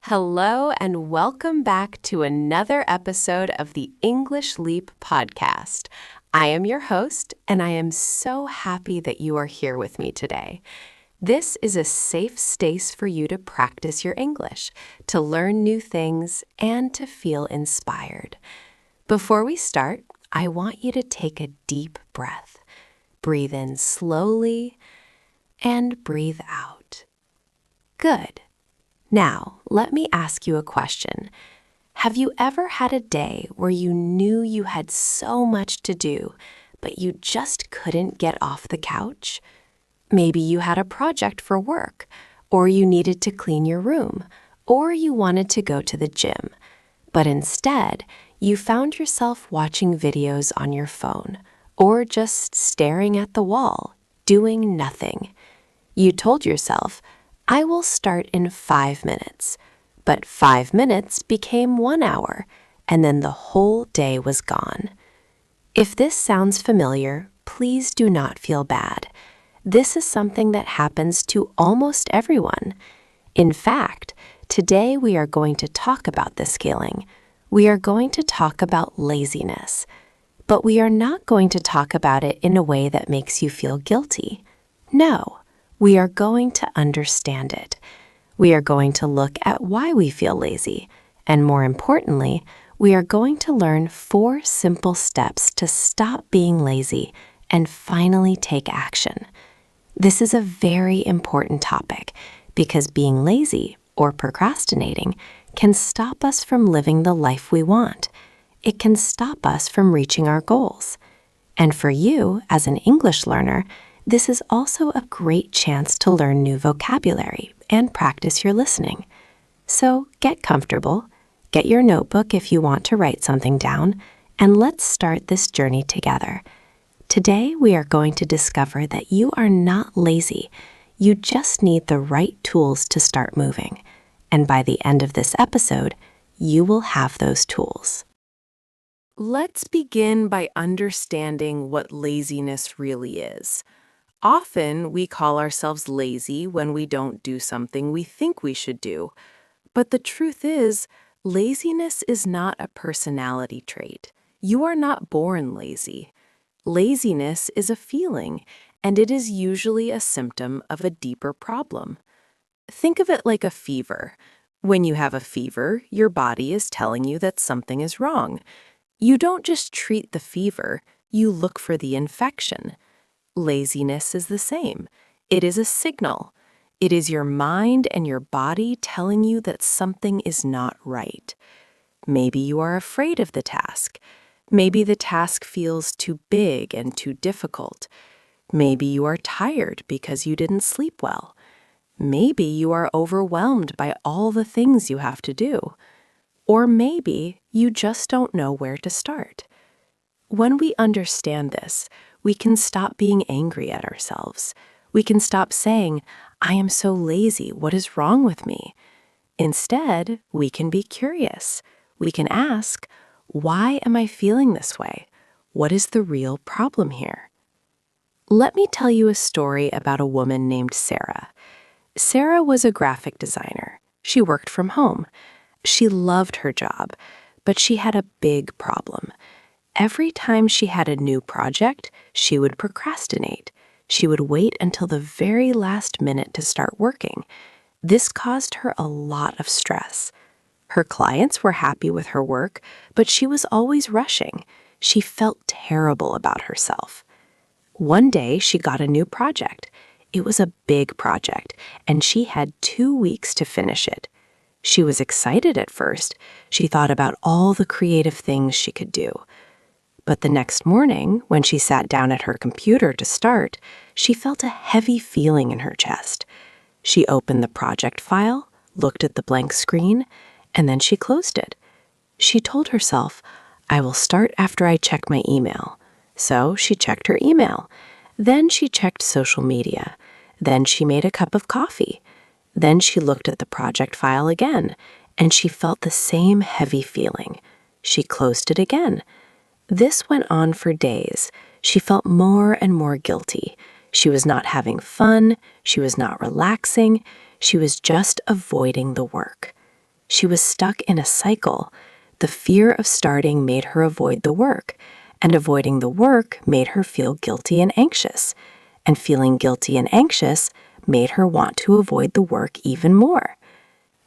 Hello, and welcome back to another episode of the English Leap podcast. I am your host, and I am so happy that you are here with me today. This is a safe space for you to practice your English, to learn new things, and to feel inspired. Before we start, I want you to take a deep breath. Breathe in slowly and breathe out. Good. Now, let me ask you a question. Have you ever had a day where you knew you had so much to do, but you just couldn't get off the couch? Maybe you had a project for work, or you needed to clean your room, or you wanted to go to the gym. But instead, you found yourself watching videos on your phone, or just staring at the wall, doing nothing. You told yourself, I will start in 5 minutes. But 5 minutes became 1 hour, and then the whole day was gone. If this sounds familiar, please do not feel bad. This is something that happens to almost everyone. In fact, today we are going to talk about this feeling. We are going to talk about laziness. But we are not going to talk about it in a way that makes you feel guilty. No. We are going to understand it. We are going to look at why we feel lazy. And more importantly, we are going to learn 4 simple steps to stop being lazy and finally take action. This is a very important topic because being lazy or procrastinating can stop us from living the life we want. It can stop us from reaching our goals. And for you, as an English learner, this is also a great chance to learn new vocabulary and practice your listening. So get comfortable, get your notebook if you want to write something down, and let's start this journey together. Today, we are going to discover that you are not lazy. You just need the right tools to start moving. And by the end of this episode, you will have those tools. Let's begin by understanding what laziness really is. Often, we call ourselves lazy when we don't do something we think we should do. But the truth is, laziness is not a personality trait. You are not born lazy. Laziness is a feeling, and it is usually a symptom of a deeper problem. Think of it like a fever. When you have a fever, your body is telling you that something is wrong. You don't just treat the fever, you look for the infection. Laziness is the same. It is a signal. It is your mind and your body telling you that something is not right. Maybe you are afraid of the task. Maybe the task feels too big and too difficult. Maybe you are tired because you didn't sleep well. Maybe you are overwhelmed by all the things you have to do. Or maybe you just don't know where to start. When we understand this, we can stop being angry at ourselves. We can stop saying, I am so lazy, what is wrong with me? Instead, we can be curious. We can ask, why am I feeling this way? What is the real problem here? Let me tell you a story about a woman named Sarah. Sarah was a graphic designer. She worked from home. She loved her job, but she had a big problem. Every time she had a new project, she would procrastinate. She would wait until the very last minute to start working. This caused her a lot of stress. Her clients were happy with her work, but she was always rushing. She felt terrible about herself. One day, she got a new project. It was a big project, and she had 2 weeks to finish it. She was excited at first. She thought about all the creative things she could do. But the next morning, when she sat down at her computer to start, she felt a heavy feeling in her chest. She opened the project file, looked at the blank screen, and then she closed it. She told herself, I will start after I check my email. So she checked her email. Then she checked social media. Then she made a cup of coffee. Then she looked at the project file again, and she felt the same heavy feeling. She closed it again. This went on for days. She felt more and more guilty. She was not having fun. She was not relaxing. She was just avoiding the work. She was stuck in a cycle. The fear of starting made her avoid the work, and avoiding the work made her feel guilty and anxious, and feeling guilty and anxious made her want to avoid the work even more.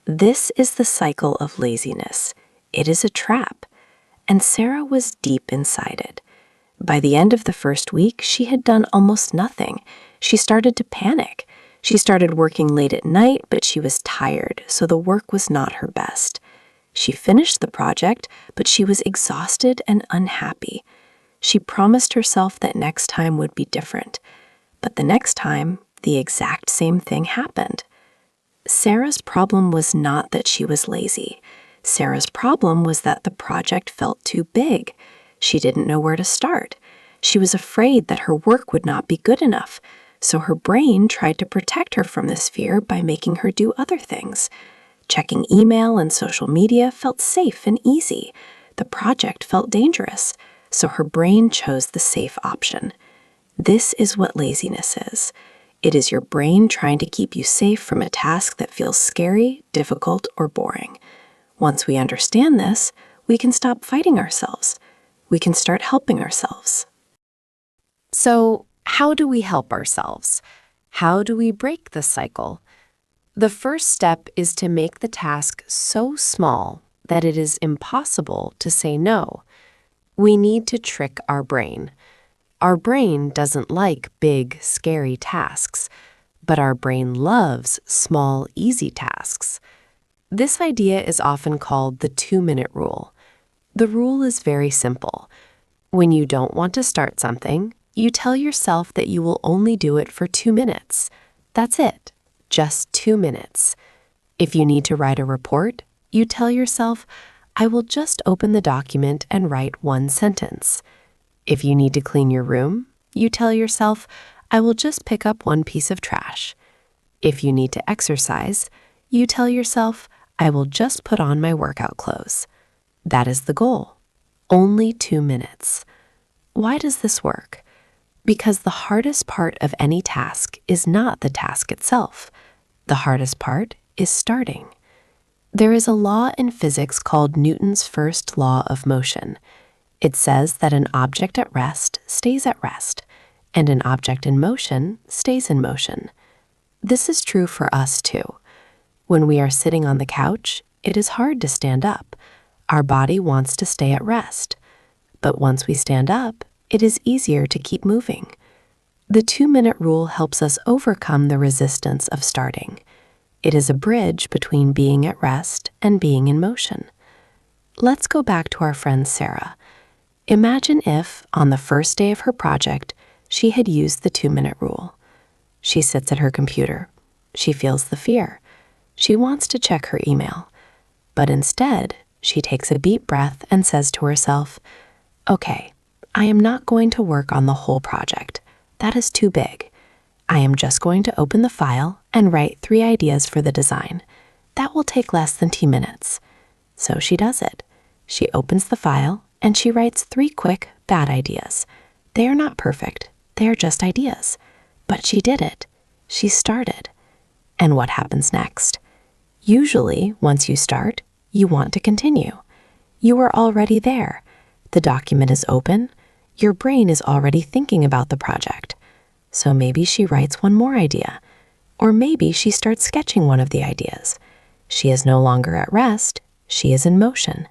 This is the cycle of laziness. It is a trap, and Sarah was deep inside it. By the end of the first week, she had done almost nothing. She started to panic. She started working late at night, but she was tired, so the work was not her best. She finished the project, but she was exhausted and unhappy. She promised herself that next time would be different. But the next time, the exact same thing happened. Sarah's problem was not that she was lazy. Sarah's problem was that the project felt too big. She didn't know where to start. She was afraid that her work would not be good enough, so her brain tried to protect her from this fear by making her do other things. Checking email and social media felt safe and easy. The project felt dangerous, so her brain chose the safe option. This is what laziness is. It is your brain trying to keep you safe from a task that feels scary, difficult, or boring. Once we understand this, we can stop fighting ourselves. We can start helping ourselves. So, how do we help ourselves? How do we break the cycle? The first step is to make the task so small that it is impossible to say no. We need to trick our brain. Our brain doesn't like big, scary tasks, but our brain loves small, easy tasks. This idea is often called the 2-minute rule. The rule is very simple. When you don't want to start something, you tell yourself that you will only do it for 2 minutes. That's it, just 2 minutes. If you need to write a report, you tell yourself, I will just open the document and write 1 sentence. If you need to clean your room, you tell yourself, I will just pick up 1 piece of trash. If you need to exercise, you tell yourself, I will just put on my workout clothes. That is the goal. Only 2 minutes. Why does this work? Because the hardest part of any task is not the task itself. The hardest part is starting. There is a law in physics called Newton's first law of motion. It says that an object at rest stays at rest, and an object in motion stays in motion. This is true for us too. When we are sitting on the couch, it is hard to stand up. Our body wants to stay at rest. But once we stand up, it is easier to keep moving. The 2-minute rule helps us overcome the resistance of starting. It is a bridge between being at rest and being in motion. Let's go back to our friend Sarah. Imagine if, on the first day of her project, she had used the 2-minute rule. She sits at her computer. She feels the fear. She wants to check her email. But instead, she takes a deep breath and says to herself, okay, I am not going to work on the whole project. That is too big. I am just going to open the file and write 3 ideas for the design. That will take less than 2 minutes. So she does it. She opens the file and she writes 3 quick, bad ideas. They are not perfect. They are just ideas. But she did it. She started. And what happens next? Usually, once you start, you want to continue. You are already there. The document is open. Your brain is already thinking about the project. So maybe she writes 1 more idea. Or maybe she starts sketching one of the ideas. She is no longer at rest. She is in motion.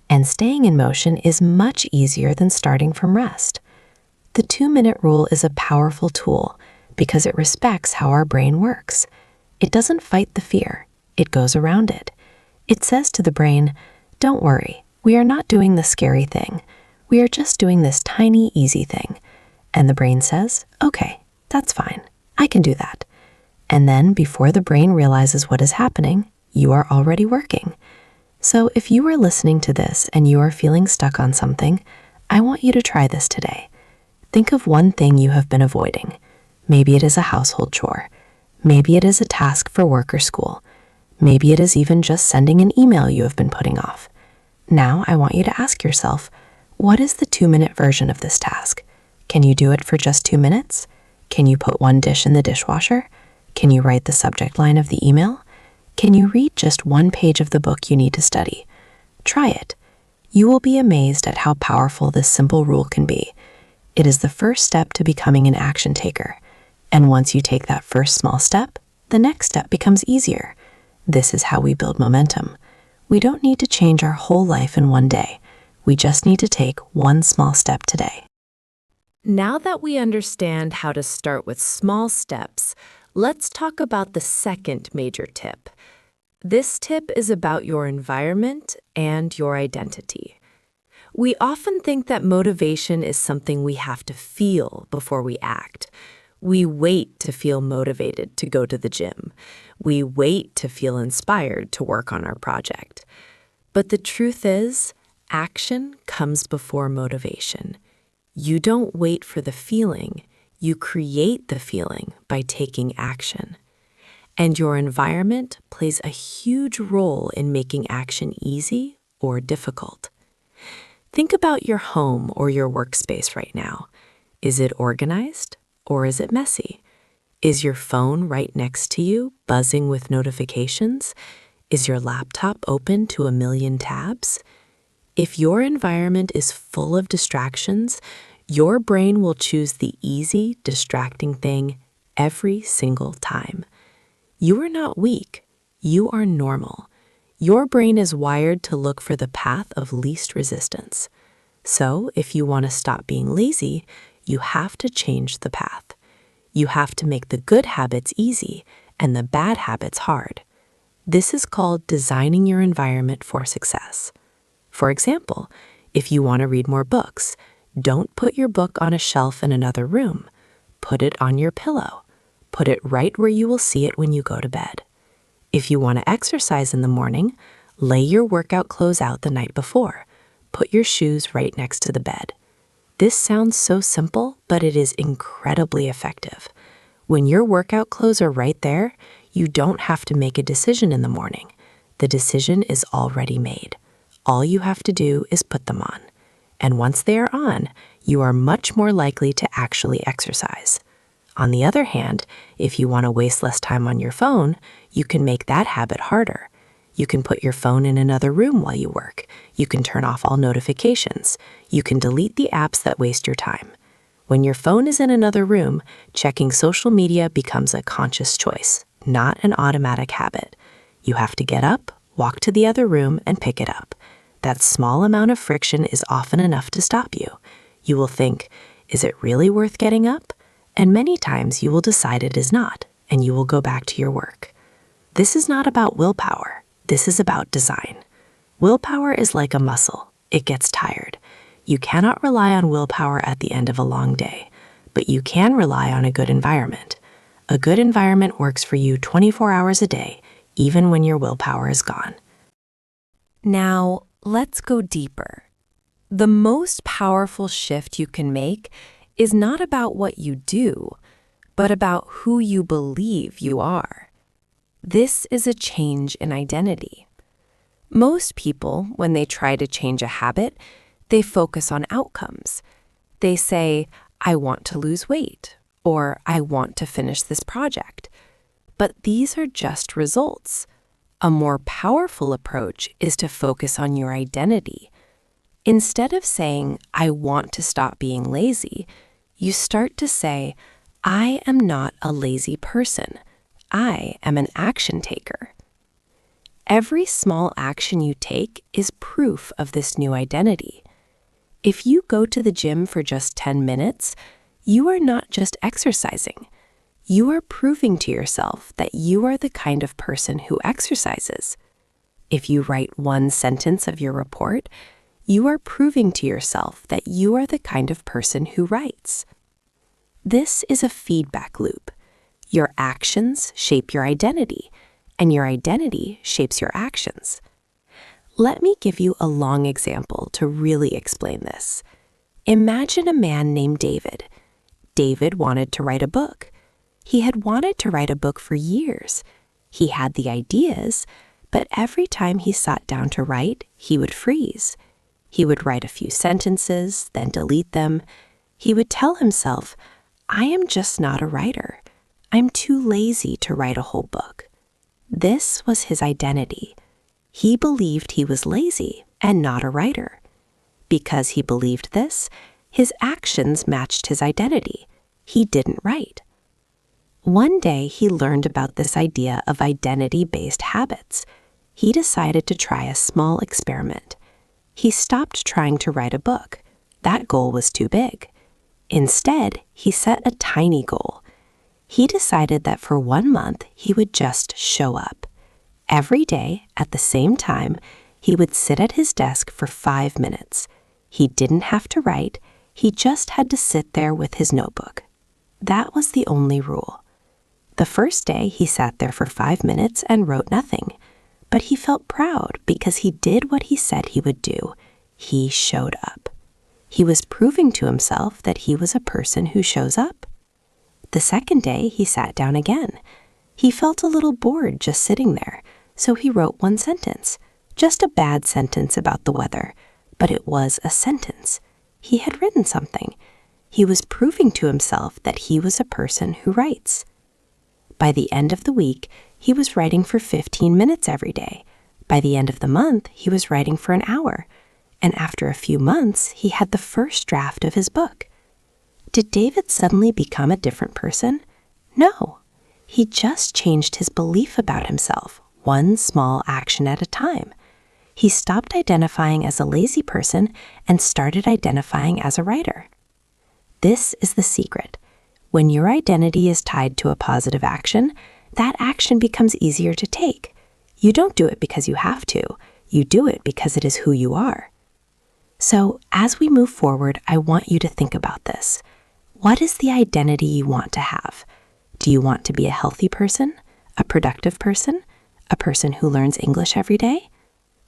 And staying in motion is much easier than starting from rest. The 2-minute rule is a powerful tool because it respects how our brain works. It doesn't fight the fear. It goes around it. It says to the brain, don't worry, we are not doing the scary thing. We are just doing this tiny, easy thing. And the brain says, okay, that's fine. I can do that. And then before the brain realizes what is happening, you are already working. So if you are listening to this and you are feeling stuck on something, I want you to try this today. Think of 1 thing you have been avoiding. Maybe it is a household chore. Maybe it is a task for work or school. Maybe it is even just sending an email you have been putting off. Now I want you to ask yourself, what is the 2-minute version of this task? Can you do it for just 2 minutes? Can you put 1 dish in the dishwasher? Can you write the subject line of the email? Can you read just one page of the book you need to study? Try it. You will be amazed at how powerful this simple rule can be. It is the first step to becoming an action taker. And once you take that first small step, the next step becomes easier. This is how we build momentum. We don't need to change our whole life in one day. We just need to take one small step today. Now that we understand how to start with small steps, let's talk about the second major tip. This tip is about your environment and your identity. We often think that motivation is something we have to feel before we act. We wait to feel motivated to go to the gym. We wait to feel inspired to work on our project. But the truth is, action comes before motivation. You don't wait for the feeling, you create the feeling by taking action. And your environment plays a huge role in making action easy or difficult. Think about your home or your workspace right now. Is it organized or is it messy? Is your phone right next to you, buzzing with notifications? Is your laptop open to a million tabs? If your environment is full of distractions, your brain will choose the easy, distracting thing every single time. You are not weak. You are normal. Your brain is wired to look for the path of least resistance. So, if you want to stop being lazy, you have to change the path. You have to make the good habits easy and the bad habits hard. This is called designing your environment for success. For example, if you want to read more books, don't put your book on a shelf in another room. Put it on your pillow. Put it right where you will see it when you go to bed. If you want to exercise in the morning, lay your workout clothes out the night before. Put your shoes right next to the bed. This sounds so simple, but it is incredibly effective. When your workout clothes are right there, you don't have to make a decision in the morning. The decision is already made. All you have to do is put them on. And once they are on, you are much more likely to actually exercise. On the other hand, if you want to waste less time on your phone, you can make that habit harder. You can put your phone in another room while you work. You can turn off all notifications. You can delete the apps that waste your time. When your phone is in another room, checking social media becomes a conscious choice, not an automatic habit. You have to get up, walk to the other room, and pick it up. That small amount of friction is often enough to stop you. You will think, is it really worth getting up? And many times you will decide it is not, and you will go back to your work. This is not about willpower. This is about design. Willpower is like a muscle. It gets tired. You cannot rely on willpower at the end of a long day, but you can rely on a good environment. A good environment works for you 24 hours a day, even when your willpower is gone. Now, let's go deeper. The most powerful shift you can make is not about what you do, but about who you believe you are. This is a change in identity. Most people, when they try to change a habit, they focus on outcomes. They say, I want to lose weight, or I want to finish this project. But these are just results. A more powerful approach is to focus on your identity. Instead of saying, I want to stop being lazy, you start to say, I am not a lazy person. I am an action taker. Every small action you take is proof of this new identity. If you go to the gym for just 10 minutes, you are not just exercising. You are proving to yourself that you are the kind of person who exercises. If you write one sentence of your report, you are proving to yourself that you are the kind of person who writes. This is a feedback loop. Your actions shape your identity, and your identity shapes your actions. Let me give you a long example to really explain this. Imagine a man named David. David wanted to write a book. He had wanted to write a book for years. He had the ideas, but every time he sat down to write, he would freeze. He would write a few sentences, then delete them. He would tell himself, I am just not a writer. I'm too lazy to write a whole book. This was his identity. He believed he was lazy and not a writer. Because he believed this, his actions matched his identity. He didn't write. One day, he learned about this idea of identity-based habits. He decided to try a small experiment. He stopped trying to write a book. That goal was too big. Instead, he set a tiny goal. He decided that for 1 month, he would just show up. Every day, at the same time, he would sit at his desk for 5 minutes. He didn't have to write. He just had to sit there with his notebook. That was the only rule. The first day, he sat there for 5 minutes and wrote nothing. But he felt proud because he did what he said he would do. He showed up. He was proving to himself that he was a person who shows up. The second day, he sat down again. He felt a little bored just sitting there, so he wrote 1 sentence. Just a bad sentence about the weather, but it was a sentence. He had written something. He was proving to himself that he was a person who writes. By the end of the week, he was writing for 15 minutes every day. By the end of the month, he was writing for an hour. And after a few months, he had the first draft of his book. Did David suddenly become a different person? No. He just changed his belief about himself, 1 small action at a time. He stopped identifying as a lazy person and started identifying as a writer. This is the secret. When your identity is tied to a positive action, that action becomes easier to take. You don't do it because you have to. You do it because it is who you are. So, as we move forward, I want you to think about this. What is the identity you want to have? Do you want to be a healthy person, a productive person, a person who learns English every day?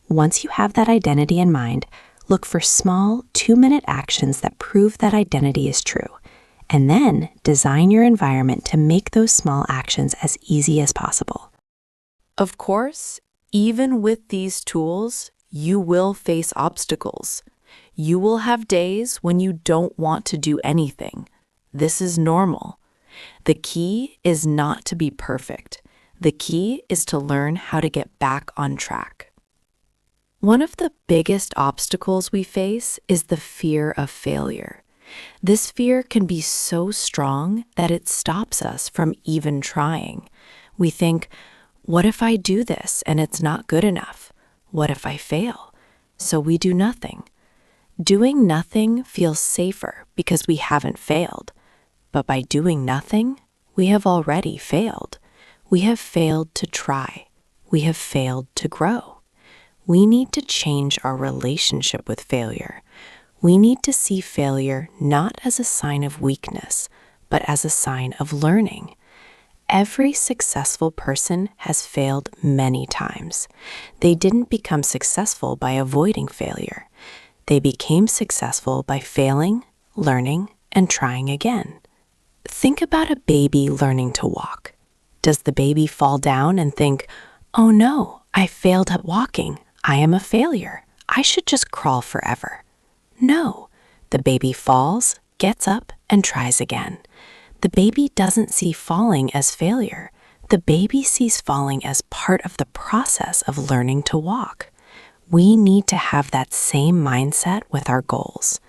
Once you have that identity in mind, look for small 2-minute actions that prove that identity is true. And then design your environment to make those small actions as easy as possible. Of course, even with these tools, you will face obstacles. You will have days when you don't want to do anything. This is normal. The key is not to be perfect. The key is to learn how to get back on track. One of the biggest obstacles we face is the fear of failure. This fear can be so strong that it stops us from even trying. We think, what if I do this and it's not good enough? What if I fail? So we do nothing. Doing nothing feels safer because we haven't failed. But by doing nothing, we have already failed. We have failed to try. We have failed to grow. We need to change our relationship with failure. We need to see failure not as a sign of weakness, but as a sign of learning. Every successful person has failed many times. They didn't become successful by avoiding failure. They became successful by failing, learning, and trying again. Think about a baby learning to walk. Does the baby fall down and think, "Oh no, I failed at walking. I am a failure. I should just crawl forever"? No, the baby falls, gets up, and tries again. The baby doesn't see falling as failure. The baby sees falling as part of the process of learning to walk. We need to have that same mindset with our goals.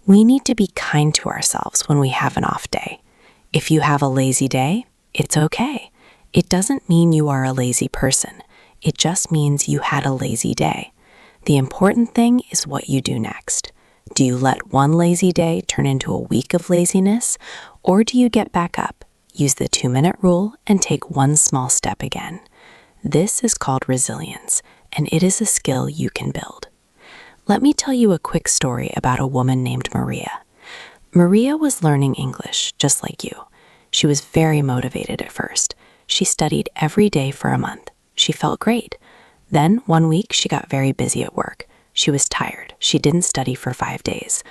We need to be kind to ourselves when we have an off day. If you have a lazy day, it's okay. It doesn't mean you are a lazy person. It just means you had a lazy day. The important thing is what you do next. Do you let one lazy day turn into a week of laziness, or do you get back up, use the 2-minute rule, and take one small step again? This is called resilience, and it is a skill you can build. Let me tell you a quick story about a woman named Maria. Maria was learning English, just like you. She was very motivated at first. She studied every day for a month. She felt great. Then, one week, she got very busy at work. She was tired. She didn't study for 5 days.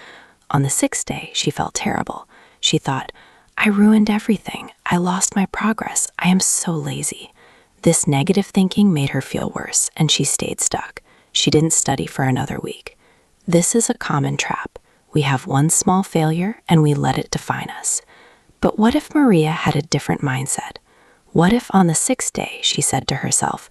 On the 6th day, she felt terrible. She thought, "I ruined everything. I lost my progress. I am so lazy." This negative thinking made her feel worse, and she stayed stuck. She didn't study for another week. This is a common trap. We have one small failure, and we let it define us. But what if Maria had a different mindset? What if on the sixth day she said to herself,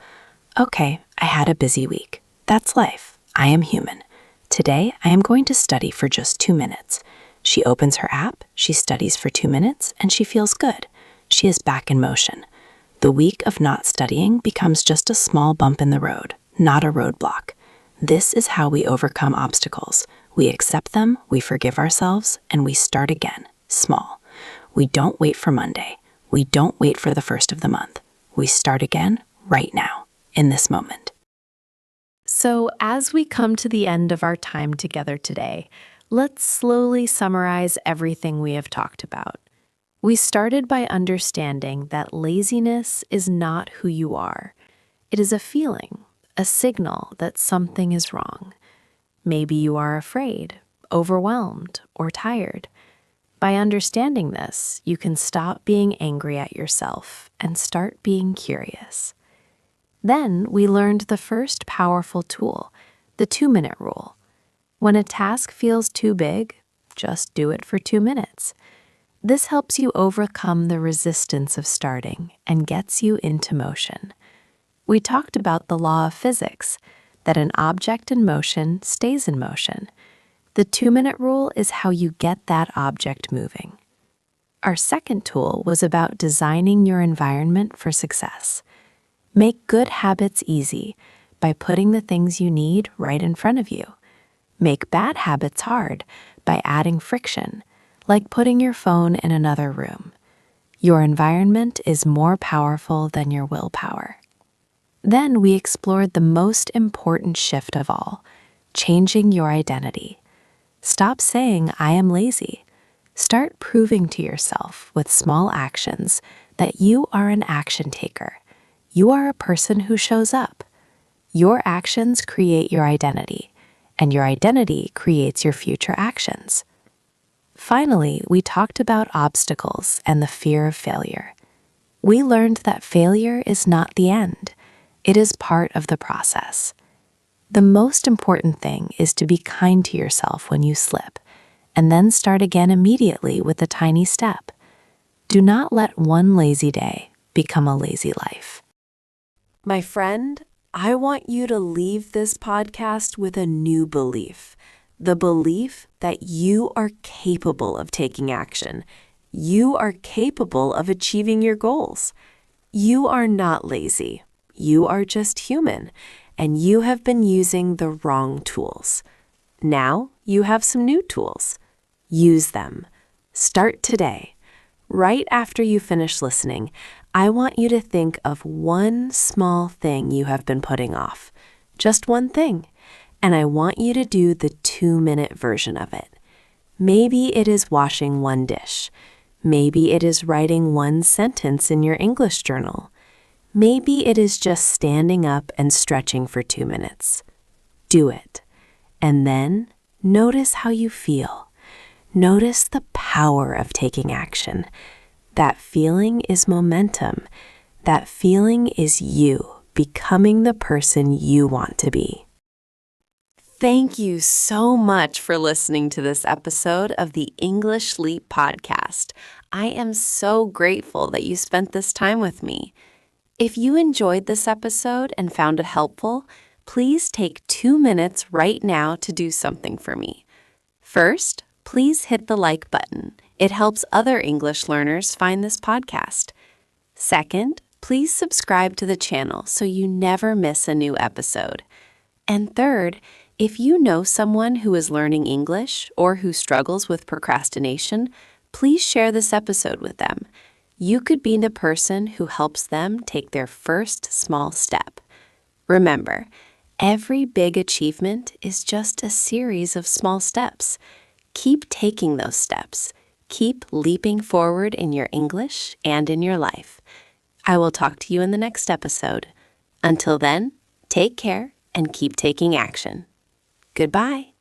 "Okay, I had a busy week. That's life. I am human. Today, I am going to study for just 2 minutes." She opens her app, she studies for 2 minutes, and she feels good. She is back in motion. The week of not studying becomes just a small bump in the road, not a roadblock. This is how we overcome obstacles. We accept them, we forgive ourselves, and we start again, small. We don't wait for Monday. We don't wait for the first of the month. We start again right now, in this moment. So, as we come to the end of our time together today, let's slowly summarize everything we have talked about. We started by understanding that laziness is not who you are. It is a feeling, a signal that something is wrong. Maybe you are afraid, overwhelmed, or tired. By understanding this, you can stop being angry at yourself and start being curious. Then we learned the first powerful tool, the 2-minute rule. When a task feels too big, just do it for 2 minutes. This helps you overcome the resistance of starting and gets you into motion. We talked about the law of physics, that an object in motion stays in motion. The 2-minute rule is how you get that object moving. Our second tool was about designing your environment for success. Make good habits easy by putting the things you need right in front of you. Make bad habits hard by adding friction, like putting your phone in another room. Your environment is more powerful than your willpower. Then we explored the most important shift of all, changing your identity. Stop saying, "I am lazy." Start proving to yourself with small actions that you are an action taker. You are a person who shows up. Your actions create your identity, and your identity creates your future actions. Finally, we talked about obstacles and the fear of failure. We learned that failure is not the end. It is part of the process. The most important thing is to be kind to yourself when you slip, and then start again immediately with a tiny step. Do not let one lazy day become a lazy life. My friend, I want you to leave this podcast with a new belief. The belief that you are capable of taking action. You are capable of achieving your goals. You are not lazy. You are just human, and you have been using the wrong tools. Now you have some new tools. Use them. Start today. Right after you finish listening, I want you to think of one small thing you have been putting off. Just one thing. And I want you to do the 2-minute version of it. Maybe it is washing one dish. Maybe it is writing one sentence in your English journal. Maybe it is just standing up and stretching for 2 minutes. Do it. And then notice how you feel. Notice the power of taking action. That feeling is momentum. That feeling is you becoming the person you want to be. Thank you so much for listening to this episode of the English Leap podcast. I am so grateful that you spent this time with me. If you enjoyed this episode and found it helpful, please take 2 minutes right now to do something for me. First, please hit the like button. It helps other English learners find this podcast. Second, please subscribe to the channel so you never miss a new episode. And third, if you know someone who is learning English or who struggles with procrastination, please share this episode with them. You could be the person who helps them take their first small step. Remember, every big achievement is just a series of small steps. Keep taking those steps. Keep leaping forward in your English and in your life. I will talk to you in the next episode. Until then, take care and keep taking action. Goodbye.